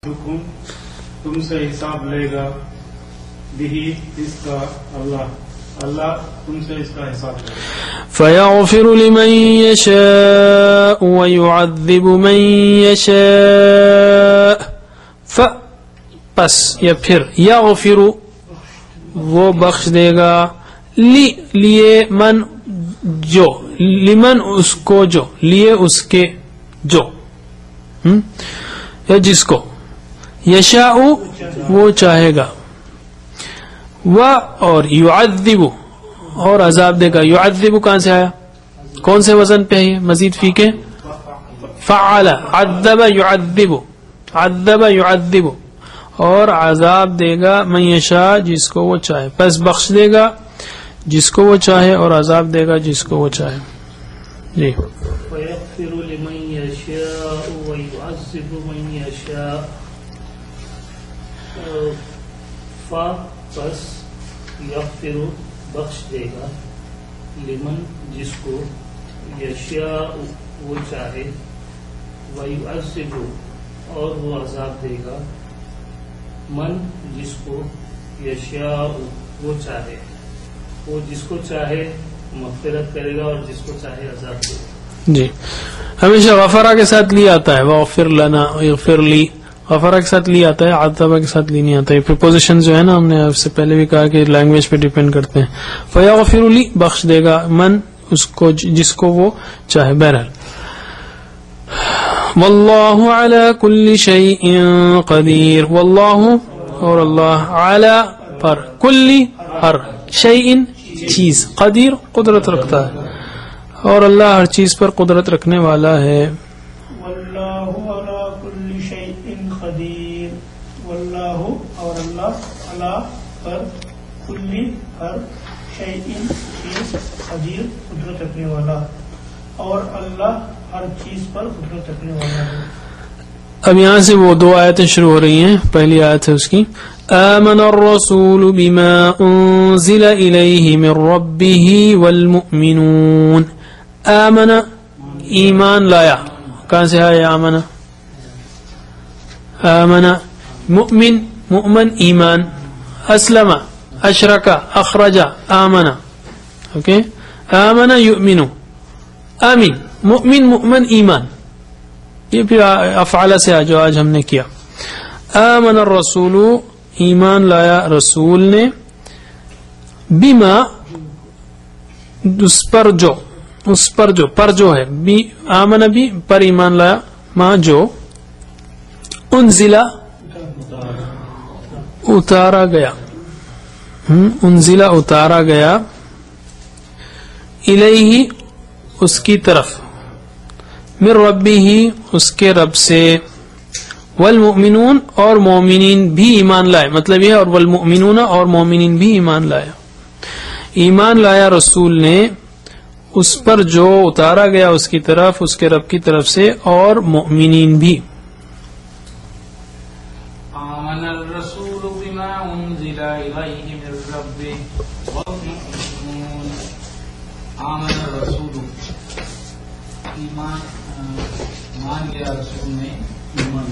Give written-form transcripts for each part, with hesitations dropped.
حکم تم سے حساب لے گا بھی اس کا اللہ تم سے اس کا حساب لے گا. فَيَغْفِرُ لِمَن يَشَاءُ وَيُعَذِّبُ مَن يَشَاءُ پس یا پھر یغفر وہ بخش دے گا لیے من جو لمن اس کو جو لیے اس کے جو یا جس کو یشاء وہ چاہے گا و اور یعذب اور عذاب دے گا. یعذب کہاں سے آیا کون سے وزن پہ ہے مزید فی کے فعل عذب یعذب اور عذاب دے گا من یشاء جس کو وہ چاہے پس بخش دے گا جس کو وہ چاہے اور عذاب دے گا جس کو وہ چاہے. جی وَيَغْفِرُ لِمَن يَشَاءُ وَيُعَذِّبُ مَن يَشَاءُ پس یغفر بخش دے گا لمن جس کو یشاء وہ چاہے وَيُعَذِّبُ اور وہ عذاب دے گا من جس کو یشاء وہ چاہے وہ جس کو چاہے مغفرت کرے گا اور جس کو چاہے عذاب دے گا. جی ہمیشہ غفرہ کے ساتھ لی آتا ہے وغفر لنا اغفر لی غفرہ کے ساتھ لی آتا ہے عذاب کے ساتھ لی نہیں آتا ہے. پریپوزیشن جو ہے نا ہم نے اس سے پہلے بھی کہا کہ لینگویج پہ ڈیپینڈ کرتے ہیں. فیغفر لی بخش دے گا من اس کو جس کو وہ چاہے. بہرحال واللہ علی کل شیء قدیر واللہ اور اللہ علی پر کلی ہر شیء چیز قدیر قدرت رکھتا ہے اور اللہ ہر چیز پر قدرت رکھنے والا ہے. واللہ علی کل شیء قدیر واللہ اور اللہ علی پر کلی ہر شیء چیز قدیر قدرت رکھنے والا اور اللہ ہر چیز پر قدرت رکھنے والا ہے. اب یہاں سے وہ دو آیتیں شروع ہو رہی ہیں. پہلی آیت ہے اس کی آمن الرسول بما انزل الیہ من ربہ والمؤمنون. آمن ایمان لایا کہاں سے آیا آمن آمن مؤمن مؤمن ایمان اسلم اشرک اخرج آمن اوکے آمن یؤمن آمین مؤمن مؤمن ایمان یہ پھر افعال سے جو آج ہم نے کیا. آمن الرسول ایمان لایا رسول نے بما اس پر جو ہے آمن بھی پر ایمان لایا ما جو انزلا اتارا گیا انزلا اتارا گیا الیہ اس کی طرف من ربہ اس کے رب سے والمؤمنون اور مومنین بھی ایمان لائے. مطلب یہ اور والمؤمنون اور مومنین بھی ایمان لایا. ایمان لایا رسول نے اس پر جو اتارا گیا اس کی طرف اس کے رب کی طرف سے اور مومنین بھی. آمن الرسول بما انزل الیہ من ربہ والمؤمنون. آمن الرسول مان لیا رسول نے ایمان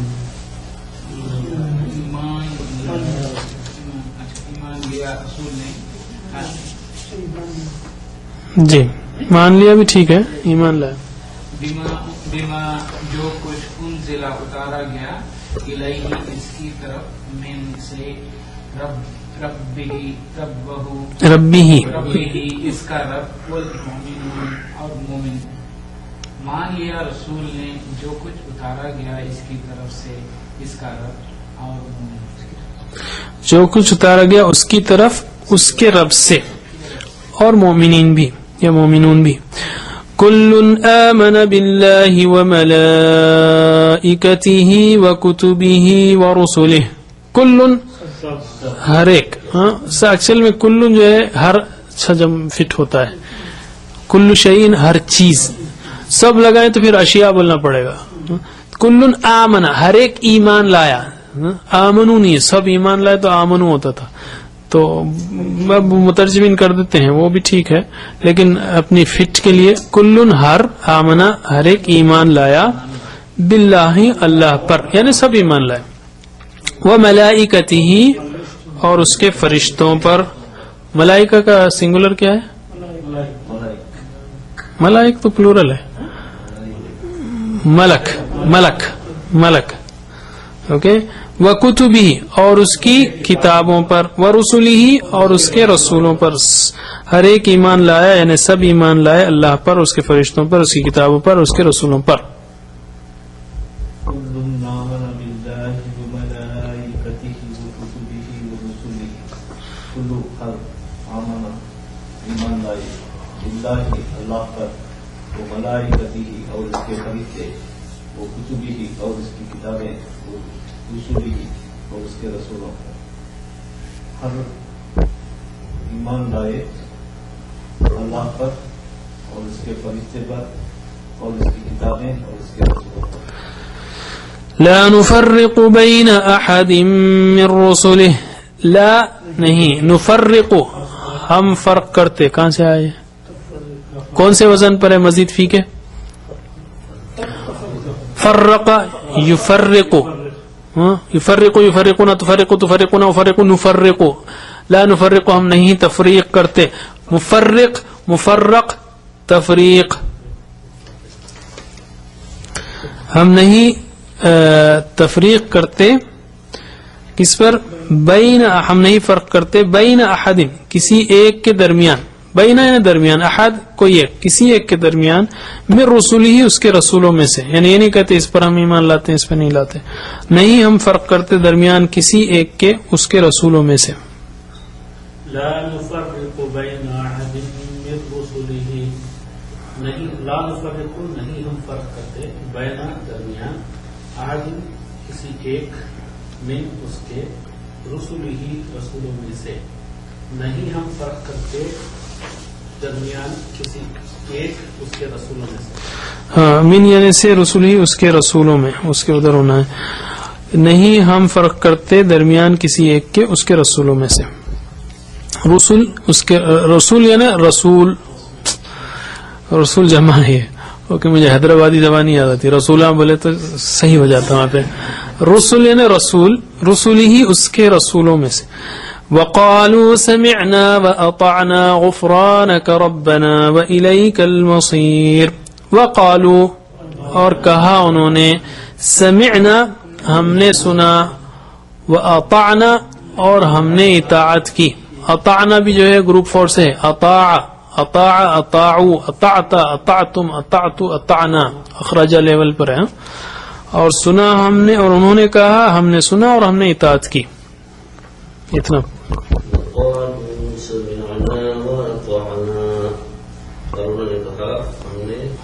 لیا رسول نے جی مان لیا بھی ٹھیک ہے ایمان لایا. بما جو کچھ انزلا اتارا گیا الیہ اس کی طرف من سے ربی اس کا رب والمؤمنون اور مومن. مان لیا رسول نے جو کچھ اتارا گیا اس کی طرف سے اس کا رب اور مومن. جو کچھ اتارا گیا اس کی طرف اس کے رب سے اور مومنین بھی یا مومنون بھی. کل آمن باللہ وملائکتہ وکتبہ ورسلہ. کل ہر ایک اکثر میں کل جو ہے ہر جب فٹ ہوتا ہے کل شیء ہر چیز سب لگائیں تو پھر اشیاء بولنا پڑے گا. کل آمن ہر ایک ایمان لایا. آمنو نہیں سب ایمان لائے تو آمنو ہوتا تھا تو مترجمین کر دیتے ہیں وہ بھی ٹھیک ہے لیکن اپنی فٹ کے لیے کل ہر آمنا ہر ایک ایمان لایا باللہ اللہ پر یعنی سب ایمان لائے. وملائکتہ اور اس کے فرشتوں پر. ملائکہ کا سنگولر کیا ہے؟ ملائک تو پلورل ہے. ملک اوکے. وکتبہ اور اس کی کتابوں پر. ورسلہ اور اس کے رسولوں پر. ہر ایک ایمان لایا یعنی سب ایمان لائے اللہ پر، اس کے فرشتوں پر، اس کی کتابوں پر، اس کے رسولوں پر. اللہ پر، وہ ملائکتہ اور اس کے فرشتے، وہ کتبہ اور اس کی کتابیں، وہ رسولہ اور اس کے رسولوں پر. ہر ایمان لائے اللہ پر اور اس کے فرشتے پر اور اس کی کتابیں اور اس کے رسولوں پر. لا نفرق بین احد من رسله. لا نہیں، نفرق ہم فرق کرتے. کہاں سے آئے؟ کون سے وزن پر ہے؟ مزید فی کے. فرق یفرق، یفرق یفرقون، تفرق تفرقون، افرق نفرق. لا نفرق ہم نہیں تفریق کرتے. مفرق مفرق تفریق ہم نہیں تفریق کرتے. کس پر؟ بین، ہم نہیں فرق کرتے بین احد کسی ایک کے درمیان. بین یعنی درمیان، احد کوئی ایک، کسی ایک کے درمیان. من رسولہ اس کے رسولوں میں سے. یعنی یہ نہیں کہتے اس پر ہم ایمان لاتے ہیں اس پہ نہیں لاتے. نہیں ہم فرق کرتے درمیان کسی ایک کے اس کے رسولوں میں سے. لا نفرق بین احد من رسلہ. نہیں، لا نفرق نہیں ہم فرق کرتے بین درمیان احد کسی ایک من اس کے رسلہ رسولوں میں سے. نہیں ہم فرق کرتے درمیان کسی ایک اس کے رسولوں میں سے. ہاں، من یعنی سے رسول ہی اس کے رسولوں میں، اس کے ادھر ہونا ہے. نہیں ہم فرق کرتے درمیان کسی ایک کے اس کے رسولوں میں سے. رسول اس کے رسول یعنی رسول، رسول جمع ہے. اوکے، مجھے حیدرآبادی زبان نہیں یاد آتی. رسولہ بولے تو صحیح ہو جاتا وہاں پہ. رسول یعنی رسول، رسول ہی اس کے رسولوں میں سے. وقالوا سمعنا وأطعنا غفرانك ربنا وإليك المصير. وقالوا اور کہا انہوں نے، سمعنا ہم نے سنا، وأطعنا اور ہم نے اطاعت کی. اطعنا بھی جو ہے گروپ فور سے ہے. اطاع اطاع اطاعوا اطعت اطعتم اطعتوا اطعنا اخراجہ لیول پر ہے. اور سنا ہم نے اور انہوں نے کہا ہم نے سنا اور ہم نے اطاعت کی. اتنا.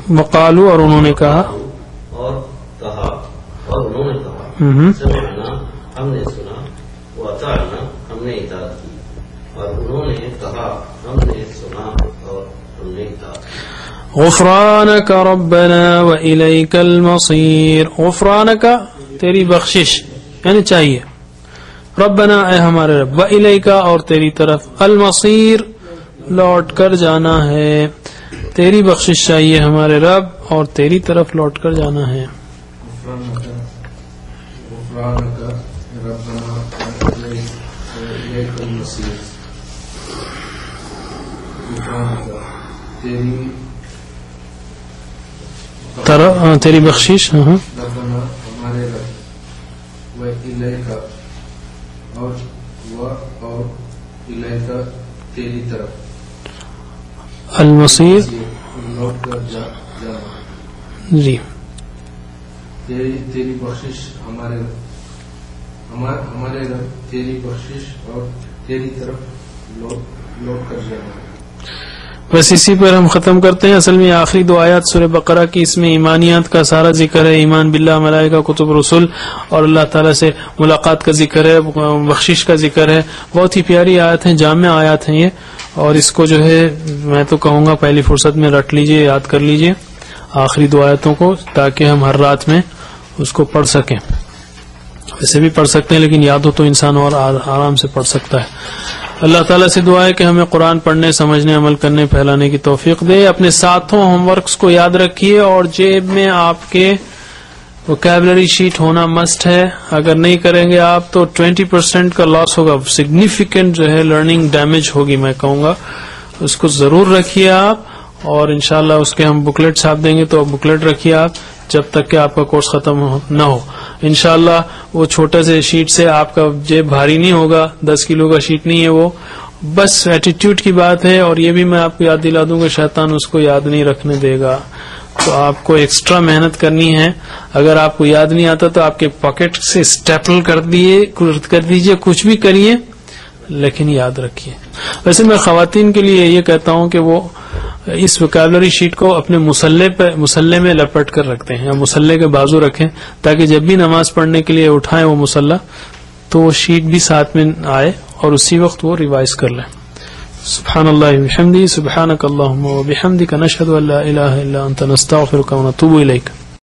وقالوا اور انہوں نے کہا اور کہا اور انہوں نے کہا سمعنا ہم نے سنا، واطعنا ہم نے اطاعت کی، اور انہوں نے کہا ہم نے سنا اور ہم نے اطاعت کی. غفرانك ربنا وإليك المصير. غفرانك تیری بخشش یعنی چاہیے. ربنا اے ہمارے رب، وإلیک اور تیری طرف، المصیر لوٹ کر جانا ہے. تیری بخشش چاہیے ہمارے رب اور تیری طرف لوٹ کر جانا ہے. تیری بخشش ہمارے رب، وإلیک اور الیک تیری طرف، المصیر لوٹ کر جانا. جی. تیری بخشش ہمارے رب، تیری بخشش اور تیری طرف لوٹ کر جانا. بس اسی پر ہم ختم کرتے ہیں. اصل میں آخری دو آیات سورہ بقرہ کی، اس میں ایمانیات کا سارا ذکر ہے. ایمان باللہ، ملائکہ، کتب، رسول اور اللہ تعالیٰ سے ملاقات کا ذکر ہے، بخشش کا ذکر ہے. بہت ہی پیاری آیات ہیں، جامع آیات ہیں یہ. اور اس کو جو ہے میں تو کہوں گا پہلی فرصت میں رٹ لیجئے، یاد کر لیجئے آخری دو آیتوں کو، تاکہ ہم ہر رات میں اس کو پڑھ سکیں. ویسے بھی پڑھ سکتے ہیں لیکن یاد ہو تو انسان اور آرام سے پڑھ سکتا ہے. اللہ تعالیٰ سے دعا ہے کہ ہمیں قرآن پڑھنے، سمجھنے، عمل کرنے، پھیلانے کی توفیق دے. اپنے ساتھوں ہوم ورکس کو یاد رکھیے اور جیب میں آپ کے ووکیبلری شیٹ ہونا مسٹ ہے. اگر نہیں کریں گے آپ تو 20% کا لاس ہوگا, سگنیفیکینٹ جو ہے لرننگ ڈیمیج ہوگی میں کہوں گا. اس کو ضرور رکھیے آپ, اور انشاءاللہ اس کے ہم بکلیٹس آپ دیں گے تو بکلیٹ رکھیے آپ جب تک کہ آپ کا کورس ختم نہ ہو. انشاءاللہ وہ چھوٹے سے شیٹ سے آپ کا جیب بھاری نہیں ہوگا, 10 کلو کا شیٹ نہیں ہے وہ, بس ایٹیٹیوڈ کی بات ہے. اور یہ بھی میں آپ کو یاد دلا دوں گا شیطان اس کو یاد نہیں رکھنے دے گا, تو آپ کو ایکسٹرا محنت کرنی ہے. اگر آپ کو یاد نہیں آتا تو آپ کے پاکٹ سے اسٹیپل کر دیجئے, کچھ بھی کریے, لیکن یاد رکھیے. ویسے میں خواتین کے لیے یہ کہتا ہوں کہ وہ اس وکیبلری شیٹ کو اپنے مسلح میں لپٹ کر رکھتے ہیں, یا مسلح کے بازو رکھیں, تاکہ جب بھی نماز پڑھنے کے لیے اٹھائیں وہ مسلح تو وہ شیٹ بھی ساتھ میں آئے اور اسی وقت وہ ریوائز کر لیں. سبحان اللہ وبحمدہ, سبحانک اللہم وبحمدک, نشہد ان لا الہ الا انت, نستغفرک ونتوب الیک.